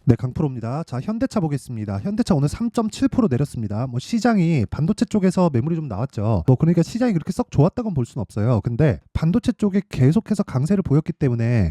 네, 강프로입니다. 자, 현대차 보겠습니다. 현대차 오늘 3.7% 내렸습니다. 뭐 시장이 반도체 쪽에서 매물이 좀 나왔죠. 뭐 그러니까 시장이 그렇게 썩 좋았다고는 볼 수는 없어요. 근데 반도체 쪽에 계속해서 강세를 보였기 때문에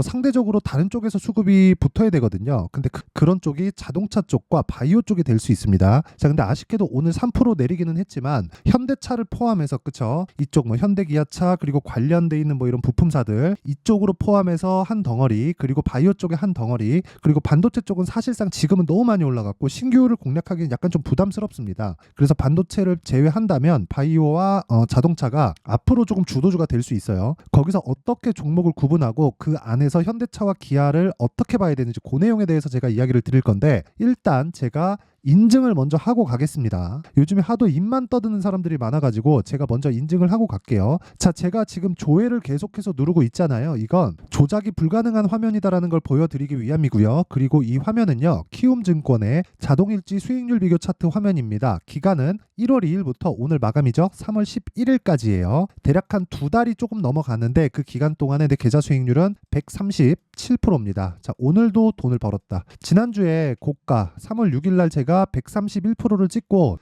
상대적으로 다른 쪽에서 수급이 붙어야 되거든요. 근데 그런 쪽이 자동차 쪽과 바이오 쪽이 될 수 있습니다. 자, 근데 아쉽게도 오늘 3% 내리기는 했지만 현대차를 포함해서 그쵸? 이쪽 뭐 현대기아차 그리고 관련돼 있는 뭐 이런 부품사들 이쪽으로 포함해서 한 덩어리, 그리고 바이오 쪽에 한 덩어리, 그리고 반도체 쪽은 사실상 지금은 너무 많이 올라갔고 신규를 공략하기는 약간 좀 부담스럽습니다. 그래서 반도체를 제외한다면 바이오와 자동차가 앞으로 조금 주도주가 될 수 있어요. 거기서 어떻게 종목을 구분하고 그 안에서 현대차와 기아를 어떻게 봐야 되는지 그 내용에 대해서 제가 이야기를 드릴 건데, 일단 제가 인증을 먼저 하고 가겠습니다. 요즘에 하도 입만 떠드는 사람들이 많아가지고 제가 먼저 인증을 하고 갈게요. 자, 제가 지금 조회를 계속해서 누르고 있잖아요. 이건 조작이 불가능한 화면이다라는 걸 보여드리기 위함이고요. 그리고 이 화면은요, 키움증권의 자동일지 수익률 비교 차트 화면입니다. 기간은 1월 2일부터 오늘 마감이죠. 3월 11일까지예요. 대략 한 두 달이 조금 넘어가는데 그 기간 동안에 내 계좌 수익률은 137%입니다. 자, 오늘도 돈을 벌었다. 지난주에 고가 3월 6일날 제가 131%를 찍고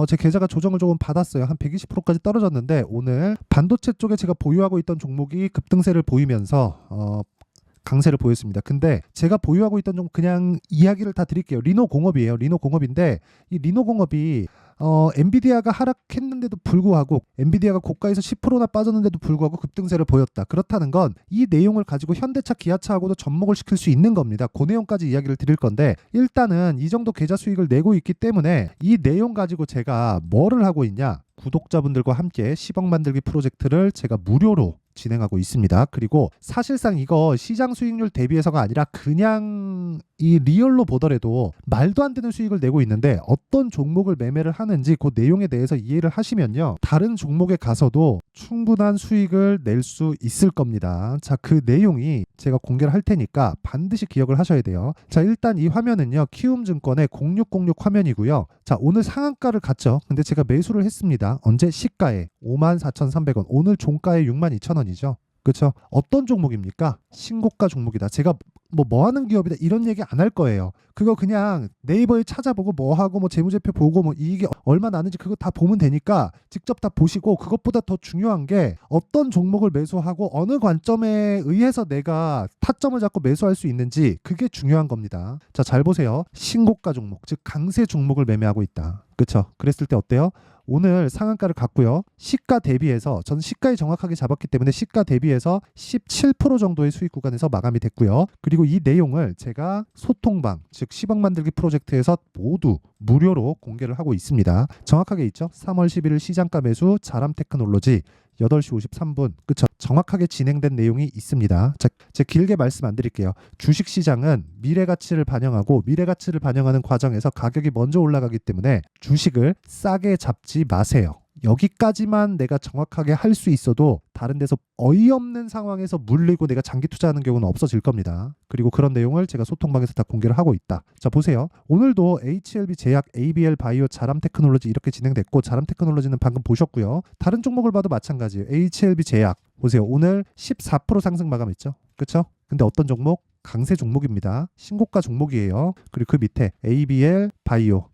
제 계좌가 조정을 조금 받았어요. 한 120%까지 떨어졌는데 오늘 반도체 쪽에 제가 보유하고 있던 종목이 급등세를 보이면서 강세를 보였습니다. 근데 제가 보유하고 있던 종 그냥 이야기를 다 드릴게요. 리노공업이에요. 리노공업인데 이 리노공업이 엔비디아가 하락했는데도 불구하고, 엔비디아가 고가에서 10%나 빠졌는데도 불구하고 급등세를 보였다. 그렇다는 건 이 내용을 가지고 현대차, 기아차하고도 접목을 시킬 수 있는 겁니다. 그 내용까지 이야기를 드릴 건데, 일단은 이 정도 계좌 수익을 내고 있기 때문에 이 내용 가지고 제가 뭐를 하고 있냐, 구독자분들과 함께 10억 만들기 프로젝트를 제가 무료로 진행하고 있습니다. 그리고 사실상 이거 시장 수익률 대비해서가 아니라 그냥 이 리얼로 보더라도 말도 안 되는 수익을 내고 있는데, 어떤 종목을 매매를 하는지 그 내용에 대해서 이해를 하시면요, 다른 종목에 가서도 충분한 수익을 낼 수 있을 겁니다. 자, 그 내용이 제가 공개를 할 테니까 반드시 기억을 하셔야 돼요. 자, 일단 이 화면은요, 키움증권의 0606 화면이고요. 자, 오늘 상한가를 갔죠. 근데 제가 매수를 했습니다. 언제? 시가에 54,300원, 오늘 종가에 62,000원이죠. 그렇죠? 어떤 종목입니까? 신고가 종목이다. 제가 뭐 하는 기업이다 이런 얘기 안 할 거예요. 그거 그냥 네이버에 찾아보고 뭐 하고 뭐 재무제표 보고 뭐 이익이 얼마 나는지 그거 다 보면 되니까 직접 다 보시고, 그것보다 더 중요한 게 어떤 종목을 매수하고 어느 관점에 의해서 내가 타점을 잡고 매수할 수 있는지, 그게 중요한 겁니다. 자, 잘 보세요. 신고가 종목, 즉 강세 종목을 매매하고 있다. 그렇죠? 그랬을 때 어때요? 오늘 상한가를 갔고요. 시가 대비해서, 저는 시가에 정확하게 잡았기 때문에 시가 대비해서 17% 정도의 수익 구간에서 마감이 됐고요. 그리고 이 내용을 제가 소통방, 즉 10억 만들기 프로젝트에서 모두 무료로 공개를 하고 있습니다. 정확하게 있죠? 3월 11일 시장가 매수 자람테크놀로지 8시 53분. 그쵸? 정확하게 진행된 내용이 있습니다. 자, 제가 길게 말씀 안 드릴게요. 주식시장은 미래가치를 반영하고, 미래가치를 반영하는 과정에서 가격이 먼저 올라가기 때문에 주식을 싸게 잡지 마세요. 여기까지만 내가 정확하게 할 수 있어도 다른 데서 어이없는 상황에서 물리고 내가 장기 투자하는 경우는 없어질 겁니다. 그리고 그런 내용을 제가 소통방에서 다 공개를 하고 있다. 자, 보세요. 오늘도 HLB 제약, ABL 바이오, 자람테크놀로지 이렇게 진행됐고, 자람테크놀로지는 방금 보셨고요. 다른 종목을 봐도 마찬가지예요. HLB 제약 보세요. 오늘 14% 상승 마감했죠. 그렇죠? 근데 어떤 종목? 강세 종목입니다. 신고가 종목이에요. 그리고 그 밑에 ABL 바이오,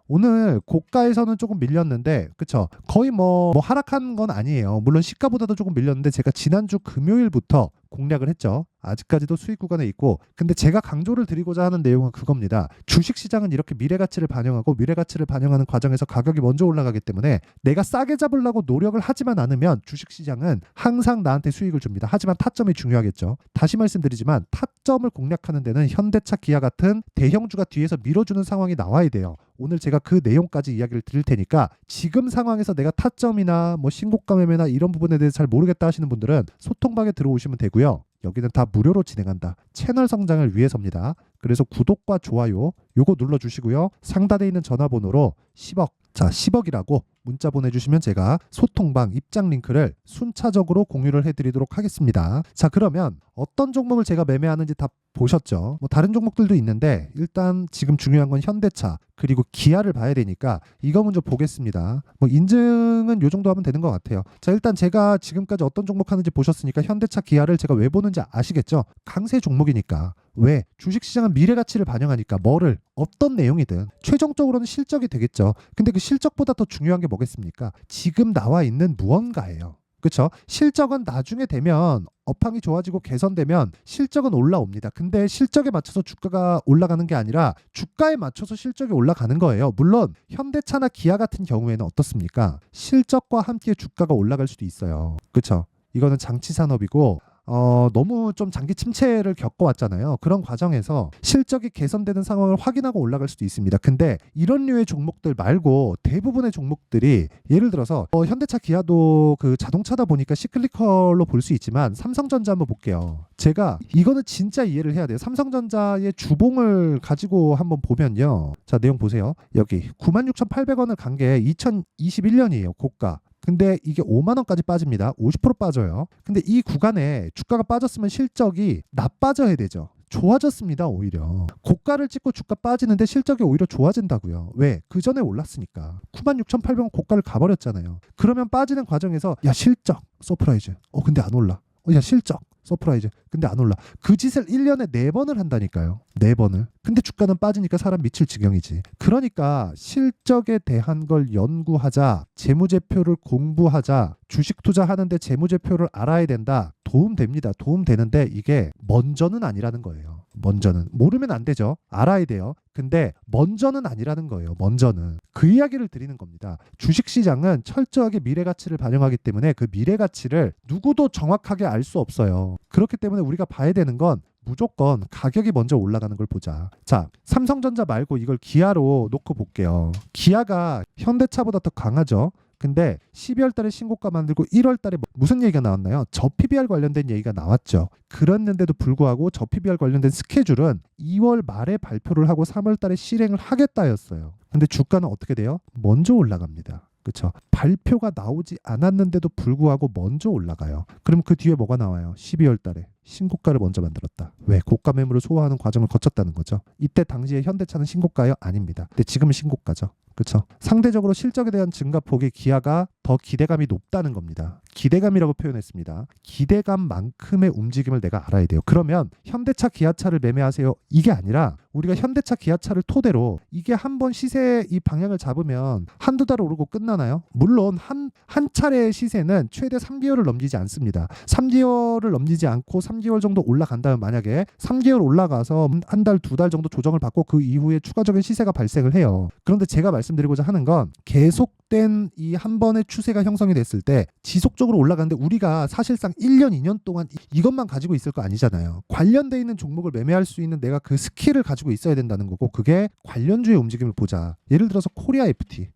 오늘 고가에서는 조금 밀렸는데, 그쵸? 거의 뭐 하락한 건 아니에요. 물론 시가보다도 조금 밀렸는데 제가 지난주 금요일부터 공략을 했죠. 아직까지도 수익 구간에 있고, 근데 제가 강조를 드리고자 하는 내용은 그겁니다. 주식시장은 이렇게 미래가치를 반영하고, 미래가치를 반영하는 과정에서 가격이 먼저 올라가기 때문에 내가 싸게 잡으려고 노력을 하지만 않으면 주식시장은 항상 나한테 수익을 줍니다. 하지만 타점이 중요하겠죠. 다시 말씀드리지만 타점을 공략하는 데는 현대차, 기아 같은 대형주가 뒤에서 밀어주는 상황이 나와야 돼요. 오늘 제가 그 내용까지 이야기를 드릴 테니까, 지금 상황에서 내가 타점이나 뭐 신고가 매매나 이런 부분에 대해서 잘 모르겠다 하시는 분들은 소통방에 들어오시면 되고요. 여기는 다 무료로 진행한다. 채널 성장을 위해서입니다. 그래서 구독과 좋아요 요거 눌러주시고요. 상단에 있는 전화번호로 10억, 자 10억이라고 문자 보내주시면 제가 소통방 입장 링크를 순차적으로 공유를 해드리도록 하겠습니다. 자, 그러면 어떤 종목을 제가 매매하는지 다 보셨죠? 뭐 다른 종목들도 있는데 일단 지금 중요한 건 현대차 그리고 기아를 봐야 되니까 이거 먼저 보겠습니다. 뭐 인증은 요 정도 하면 되는 것 같아요. 자, 일단 제가 지금까지 어떤 종목 하는지 보셨으니까 현대차, 기아를 제가 왜 보는지 아시겠죠? 강세 종목이니까. 왜? 주식시장은 미래 가치를 반영하니까 뭐를 어떤 내용이든 최종적으로는 실적이 되겠죠. 근데 그 실적보다 더 중요한 게 뭐겠습니까? 지금 나와 있는 무언가예요. 그렇죠? 실적은 나중에 되면 업황이 좋아지고 개선되면 실적은 올라옵니다. 근데 실적에 맞춰서 주가가 올라가는 게 아니라 주가에 맞춰서 실적이 올라가는 거예요. 물론 현대차나 기아 같은 경우에는 어떻습니까? 실적과 함께 주가가 올라갈 수도 있어요. 그렇죠? 이거는 장치 산업이고 너무 좀 장기 침체를 겪어왔잖아요. 그런 과정에서 실적이 개선되는 상황을 확인하고 올라갈 수도 있습니다. 근데 이런 류의 종목들 말고 대부분의 종목들이 예를 들어서 현대차 기아도 그 자동차다 보니까 시클리컬로 볼 수 있지만 삼성전자 한번 볼게요. 제가 이거는 진짜 이해를 해야 돼요. 삼성전자의 주봉을 가지고 한번 보면요. 자, 내용 보세요. 여기 96,800원을 간 게 2021년이에요. 고가. 근데 이게 5만 원까지 빠집니다. 50% 빠져요. 근데 이 구간에 주가가 빠졌으면 실적이 나빠져야 되죠. 좋아졌습니다. 오히려 고가를 찍고 주가 빠지는데 실적이 오히려 좋아진다고요. 왜? 그 전에 올랐으니까. 96,800원 고가를 가버렸잖아요. 그러면 빠지는 과정에서 야 실적 서프라이즈. 근데 안 올라. 야 실적 서프라이즈. 근데 안 올라. 그 짓을 1년에 4번을 한다니까요. 4번을. 근데 주가는 빠지니까 사람 미칠 지경이지. 그러니까 실적에 대한 걸 연구하자. 재무제표를 공부하자. 주식 투자하는데 재무제표를 알아야 된다. 도움됩니다. 도움되는데 이게 먼저는 아니라는 거예요. 먼저는. 모르면 안 되죠. 알아야 돼요. 근데 먼저는 아니라는 거예요. 먼저는. 그 이야기를 드리는 겁니다. 주식시장은 철저하게 미래가치를 반영하기 때문에 그 미래가치를 누구도 정확하게 알 수 없어요. 그렇기 때문에 우리가 봐야 되는 건 무조건 가격이 먼저 올라가는 걸 보자. 자, 삼성전자 말고 이걸 기아로 놓고 볼게요. 기아가 현대차보다 더 강하죠. 근데 12월 달에 신고가 만들고 1월 달에 무슨 얘기가 나왔나요? 저PBR 관련된 얘기가 나왔죠. 그랬는데도 불구하고 저PBR 관련된 스케줄은 2월 말에 발표를 하고 3월 달에 실행을 하겠다였어요. 근데 주가는 어떻게 돼요? 먼저 올라갑니다. 그렇죠? 발표가 나오지 않았는데도 불구하고 먼저 올라가요. 그럼 그 뒤에 뭐가 나와요? 12월 달에 신고가를 먼저 만들었다. 왜? 고가 매물을 소화하는 과정을 거쳤다는 거죠. 이때 당시에 현대차는 신고가요? 아닙니다. 근데 지금은 신고가죠. 그렇죠? 상대적으로 실적에 대한 증가폭이 기아가 더 기대감이 높다는 겁니다. 기대감이라고 표현했습니다. 기대감만큼의 움직임을 내가 알아야 돼요. 그러면 현대차 기아차를 매매하세요. 이게 아니라 우리가 현대차 기아차를 토대로 이게 한번 시세 이 방향을 잡으면 한두 달 오르고 끝나나요? 물론 한 차례의 시세는 최대 3개월을 넘기지 않습니다. 3개월을 넘기지 않고 3개월 정도 올라간다면 만약에 3개월 올라가서 한 달, 2달 정도 조정을 받고 그 이후에 추가적인 시세가 발생을 해요. 그런데 제가 말씀드리고자 하는 건 계속된 이 한 번의 추세가 형성이 됐을 때 지속적으로 올라가는데 우리가 사실상 1년, 2년 동안 이것만 가지고 있을 거 아니잖아요. 관련돼 있는 종목을 매매할 수 있는 내가 그 스킬을 가지고 있어야 된다는 거고 그게 관련주의 움직임을 보자. 예를 들어서 코리아 FT.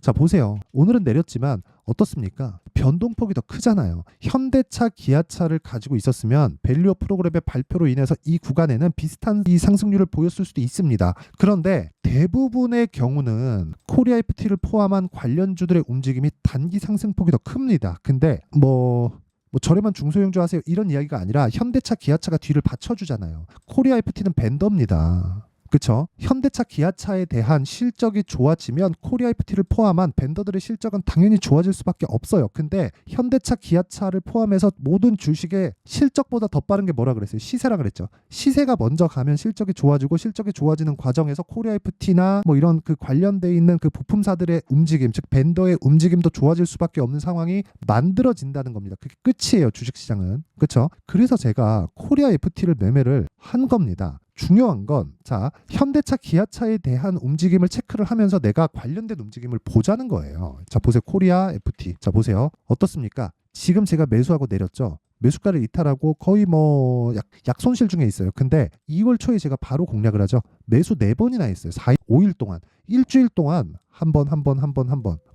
자, 보세요. 오늘은 내렸지만 어떻습니까? 변동폭이 더 크잖아요. 현대차, 기아차를 가지고 있었으면 밸류업 프로그램의 발표로 인해서 이 구간에는 비슷한 이 상승률을 보였을 수도 있습니다. 그런데 대부분의 경우는 코리아 FT를 포함한 관련주들의 움직임이 단기 상승폭이 더 큽니다. 근데 뭐 저렴한 중소형주 하세요 이런 이야기가 아니라 현대차, 기아차가 뒤를 받쳐주잖아요. 코리아 FT는 벤더입니다. 그렇죠? 현대차, 기아차에 대한 실적이 좋아지면 코리아 FT를 포함한 벤더들의 실적은 당연히 좋아질 수밖에 없어요. 근데 현대차, 기아차를 포함해서 모든 주식의 실적보다 더 빠른 게 뭐라 그랬어요? 시세라 그랬죠. 시세가 먼저 가면 실적이 좋아지고 실적이 좋아지는 과정에서 코리아 FT나 뭐 이런 그 관련돼 있는 그 부품사들의 움직임, 즉 벤더의 움직임도 좋아질 수밖에 없는 상황이 만들어진다는 겁니다. 그게 끝이에요. 주식시장은. 그렇죠? 그래서 제가 코리아 FT를 매매를 한 겁니다. 중요한 건 자, 현대차, 기아차에 대한 움직임을 체크를 하면서 내가 관련된 움직임을 보자는 거예요. 자, 보세요. 코리아 FT. 자, 보세요. 어떻습니까? 지금 제가 매수하고 내렸죠. 매수가를 이탈하고 거의 뭐 약손실 중에 있어요. 근데 2월 초에 제가 바로 공략을 하죠. 매수 4번이나 했어요. 5일 동안. 일주일 동안 한 번.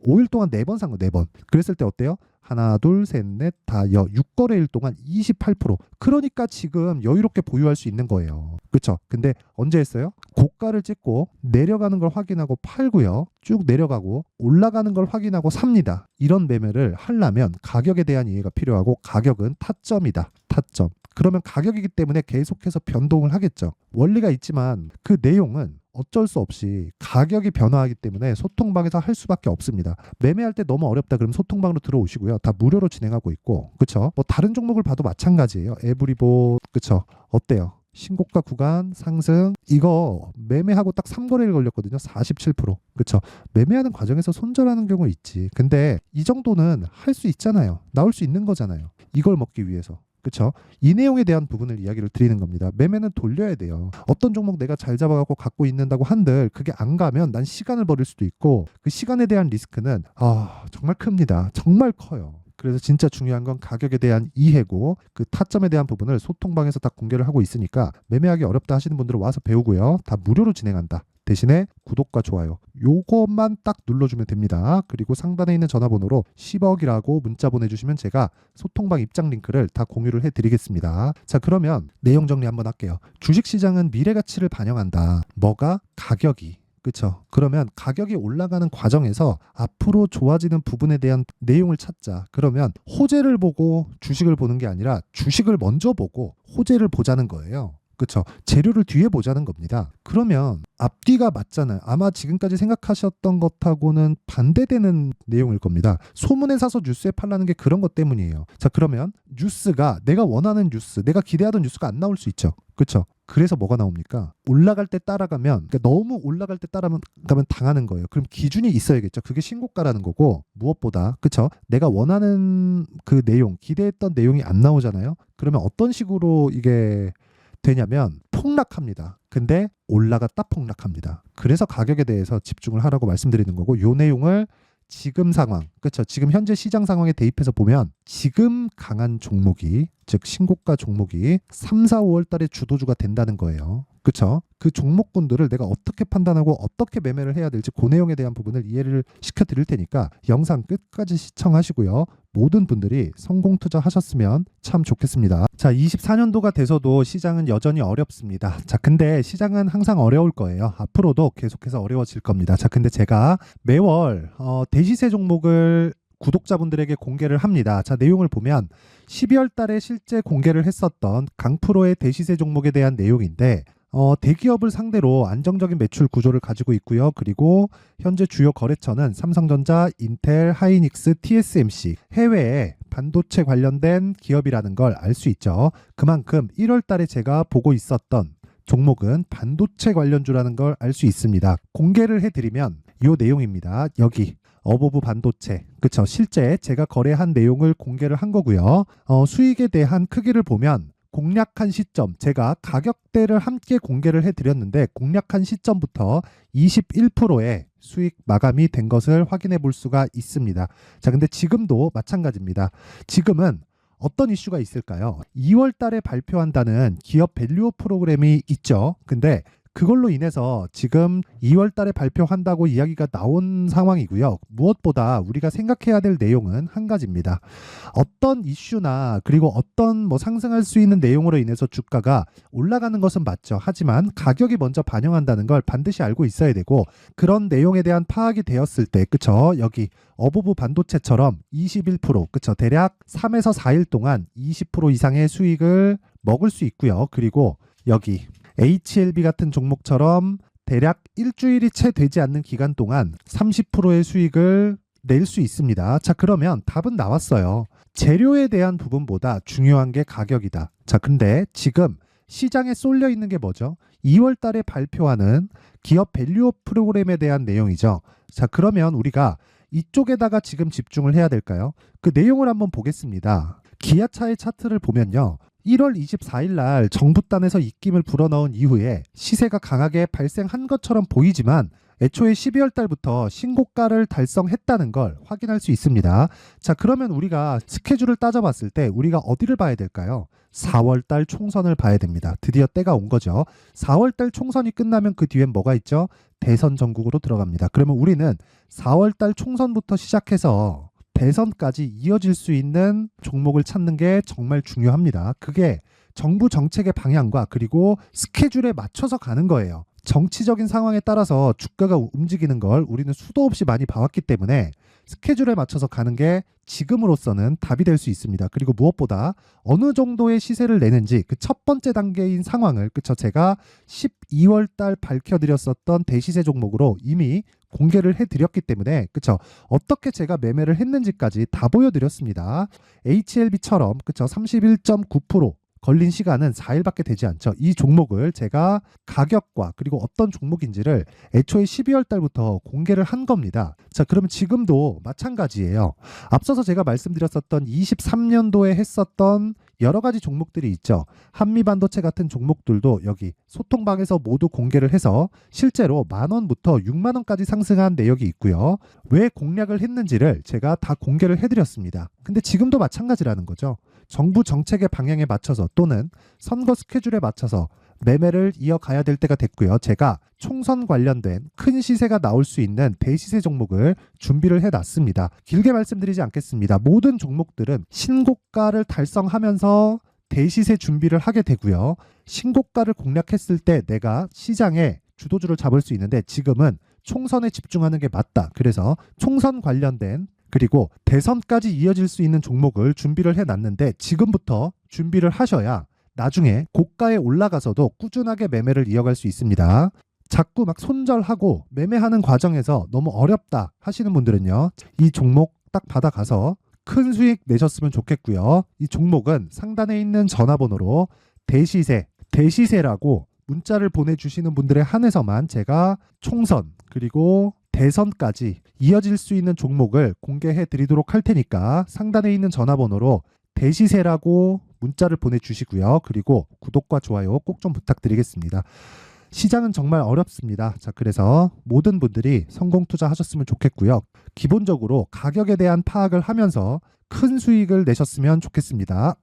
5일 동안 4번 산 거, 4번. 그랬을 때 어때요? 하나, 둘, 셋, 넷, 다 6거래일 동안 28%. 그러니까 지금 여유롭게 보유할 수 있는 거예요. 그렇죠? 근데 언제 했어요? 고가를 찍고 내려가는 걸 확인하고 팔고요. 쭉 내려가고 올라가는 걸 확인하고 삽니다. 이런 매매를 하려면 가격에 대한 이해가 필요하고 가격은 타점이다. 타점. 그러면 가격이기 때문에 계속해서 변동을 하겠죠. 원리가 있지만 그 내용은 어쩔 수 없이 가격이 변화하기 때문에 소통방에서 할 수밖에 없습니다. 매매할 때 너무 어렵다 그러면 소통방으로 들어오시고요. 다 무료로 진행하고 있고, 그렇죠? 뭐 다른 종목을 봐도 마찬가지예요. 에브리보, 그렇죠? 어때요? 신고가 구간 상승 이거 매매하고 딱 3거래일 걸렸거든요. 47%. 그쵸? 매매하는 과정에서 손절하는 경우 있지. 근데 이 정도는 할 수 있잖아요. 나올 수 있는 거잖아요. 이걸 먹기 위해서. 그쵸? 이 내용에 대한 부분을 이야기를 드리는 겁니다. 매매는 돌려야 돼요. 어떤 종목 내가 잘 잡아갖고 갖고 있는다고 한들 그게 안 가면 난 시간을 버릴 수도 있고 그 시간에 대한 리스크는 정말 큽니다. 정말 커요. 그래서 진짜 중요한 건 가격에 대한 이해고 그 타점에 대한 부분을 소통방에서 다 공개를 하고 있으니까 매매하기 어렵다 하시는 분들은 와서 배우고요. 다 무료로 진행한다. 대신에 구독과 좋아요 요것만 딱 눌러주면 됩니다. 그리고 상단에 있는 전화번호로 10억이라고 문자 보내주시면 제가 소통방 입장 링크를 다 공유를 해드리겠습니다. 자, 그러면 내용 정리 한번 할게요. 주식시장은 미래가치를 반영한다. 뭐가? 가격이. 그렇죠. 그러면 가격이 올라가는 과정에서 앞으로 좋아지는 부분에 대한 내용을 찾자. 그러면 호재를 보고 주식을 보는 게 아니라 주식을 먼저 보고 호재를 보자는 거예요. 그렇죠. 재료를 뒤에 보자는 겁니다. 그러면 앞뒤가 맞잖아요. 아마 지금까지 생각하셨던 것하고는 반대되는 내용일 겁니다. 소문에 사서 뉴스에 팔라는 게 그런 것 때문이에요. 자, 그러면 뉴스가 내가 원하는 뉴스, 내가 기대하던 뉴스가 안 나올 수 있죠. 그렇죠. 그래서 뭐가 나옵니까? 올라갈 때 따라가면, 그러니까 너무 올라갈 때 따라가면 당하는 거예요. 그럼 기준이 있어야겠죠. 그게 신고가라는 거고, 무엇보다, 그쵸? 내가 원하는 그 내용, 기대했던 내용이 안 나오잖아요. 그러면 어떤 식으로 이게 되냐면 폭락합니다. 근데 올라갔다 폭락합니다. 그래서 가격에 대해서 집중을 하라고 말씀드리는 거고, 요 내용을 지금 상황, 그렇죠? 지금 현재 시장 상황에 대입해서 보면 지금 강한 종목이, 즉 신고가 종목이 3, 4, 5월 달에 주도주가 된다는 거예요. 그렇죠? 그 종목군들을 내가 어떻게 판단하고 어떻게 매매를 해야 될지 그 내용에 대한 부분을 이해를 시켜드릴 테니까 영상 끝까지 시청하시고요. 모든 분들이 성공 투자하셨으면 참 좋겠습니다. 자, 24년도가 돼서도 시장은 여전히 어렵습니다. 자, 근데 시장은 항상 어려울 거예요. 앞으로도 계속해서 어려워질 겁니다. 자, 근데 제가 매월 대시세 종목을 구독자분들에게 공개를 합니다. 자, 내용을 보면 12월 달에 실제 공개를 했었던 강프로의 대시세 종목에 대한 내용인데 대기업을 상대로 안정적인 매출 구조를 가지고 있고요. 그리고 현재 주요 거래처는 삼성전자, 인텔, 하이닉스, TSMC, 해외에 반도체 관련된 기업이라는 걸 알 수 있죠. 그만큼 1월 달에 제가 보고 있었던 종목은 반도체 관련주라는 걸 알 수 있습니다. 공개를 해드리면 이 내용입니다. 여기 어보브 반도체, 그쵸? 실제 제가 거래한 내용을 공개를 한 거고요. 수익에 대한 크기를 보면 공략한 시점, 제가 가격대를 함께 공개를 해드렸는데 공략한 시점부터 21%의 수익 마감이 된 것을 확인해 볼 수가 있습니다. 자, 근데 지금도 마찬가지입니다. 지금은 어떤 이슈가 있을까요? 2월 달에 발표한다는 기업 밸류업 프로그램이 있죠. 근데 그걸로 인해서 지금 2월 달에 발표한다고 이야기가 나온 상황이고요. 무엇보다 우리가 생각해야 될 내용은 한 가지입니다. 어떤 이슈나 그리고 어떤 상승할 수 있는 내용으로 인해서 주가가 올라가는 것은 맞죠. 하지만 가격이 먼저 반영한다는 걸 반드시 알고 있어야 되고 그런 내용에 대한 파악이 되었을 때, 그쵸? 여기 어보브 반도체처럼 21%, 그쵸? 대략 3에서 4일 동안 20% 이상의 수익을 먹을 수 있고요. 그리고 여기 HLB 같은 종목처럼 대략 일주일이 채 되지 않는 기간 동안 30%의 수익을 낼 수 있습니다. 자, 그러면 답은 나왔어요. 재료에 대한 부분보다 중요한 게 가격이다. 자, 근데 지금 시장에 쏠려 있는 게 뭐죠? 2월 달에 발표하는 기업 밸류업 프로그램에 대한 내용이죠. 자, 그러면 우리가 이쪽에다가 지금 집중을 해야 될까요? 그 내용을 한번 보겠습니다. 기아차의 차트를 보면요. 1월 24일 날 정부단에서 입김을 불어넣은 이후에 시세가 강하게 발생한 것처럼 보이지만 애초에 12월 달부터 신고가를 달성했다는 걸 확인할 수 있습니다. 자, 그러면 우리가 스케줄을 따져봤을 때 우리가 어디를 봐야 될까요? 4월 달 총선을 봐야 됩니다. 드디어 때가 온 거죠. 4월 달 총선이 끝나면 그 뒤엔 뭐가 있죠? 대선 전국으로 들어갑니다. 그러면 우리는 4월 달 총선부터 시작해서 대선까지 이어질 수 있는 종목을 찾는 게 정말 중요합니다. 그게 정부 정책의 방향과 그리고 스케줄에 맞춰서 가는 거예요. 정치적인 상황에 따라서 주가가 움직이는 걸 우리는 수도 없이 많이 봐왔기 때문에 스케줄에 맞춰서 가는 게 지금으로서는 답이 될 수 있습니다. 그리고 무엇보다 어느 정도의 시세를 내는지 그 첫 번째 단계인 상황을, 그쵸? 제가 12월 달 밝혀드렸었던 대시세 종목으로 이미 공개를 해드렸기 때문에, 그쵸? 어떻게 제가 매매를 했는지까지 다 보여드렸습니다. HLB처럼, 그쵸? 31.9%, 걸린 시간은 4일밖에 되지 않죠. 이 종목을 제가 가격과 그리고 어떤 종목인지를 애초에 12월 달부터 공개를 한 겁니다. 자, 그러면 지금도 마찬가지예요. 앞서서 제가 말씀드렸었던 23년도에 했었던 여러 가지 종목들이 있죠. 한미반도체 같은 종목들도 여기 소통방에서 모두 공개를 해서 실제로 10,000원부터 60,000원까지 상승한 내역이 있고요. 왜 공략을 했는지를 제가 다 공개를 해드렸습니다. 근데 지금도 마찬가지라는 거죠. 정부 정책의 방향에 맞춰서 또는 선거 스케줄에 맞춰서 매매를 이어가야 될 때가 됐고요. 제가 총선 관련된 큰 시세가 나올 수 있는 대시세 종목을 준비를 해놨습니다. 길게 말씀드리지 않겠습니다. 모든 종목들은 신고가를 달성하면서 대시세 준비를 하게 되고요. 신고가를 공략했을 때 내가 시장에 주도주를 잡을 수 있는데 지금은 총선에 집중하는 게 맞다. 그래서 총선 관련된 그리고 대선까지 이어질 수 있는 종목을 준비를 해놨는데 지금부터 준비를 하셔야 나중에 고가에 올라가서도 꾸준하게 매매를 이어갈 수 있습니다. 자꾸 막 손절하고 매매하는 과정에서 너무 어렵다 하시는 분들은요. 이 종목 딱 받아가서 큰 수익 내셨으면 좋겠고요. 이 종목은 상단에 있는 전화번호로 대시세라고 문자를 보내주시는 분들에 한해서만 제가 총선 그리고 대선까지 이어질 수 있는 종목을 공개해 드리도록 할 테니까 상단에 있는 전화번호로 대시세라고 문자를 보내주시고요. 그리고 구독과 좋아요 꼭 좀 부탁드리겠습니다. 시장은 정말 어렵습니다. 자, 그래서 모든 분들이 성공 투자하셨으면 좋겠고요. 기본적으로 가격에 대한 파악을 하면서 큰 수익을 내셨으면 좋겠습니다.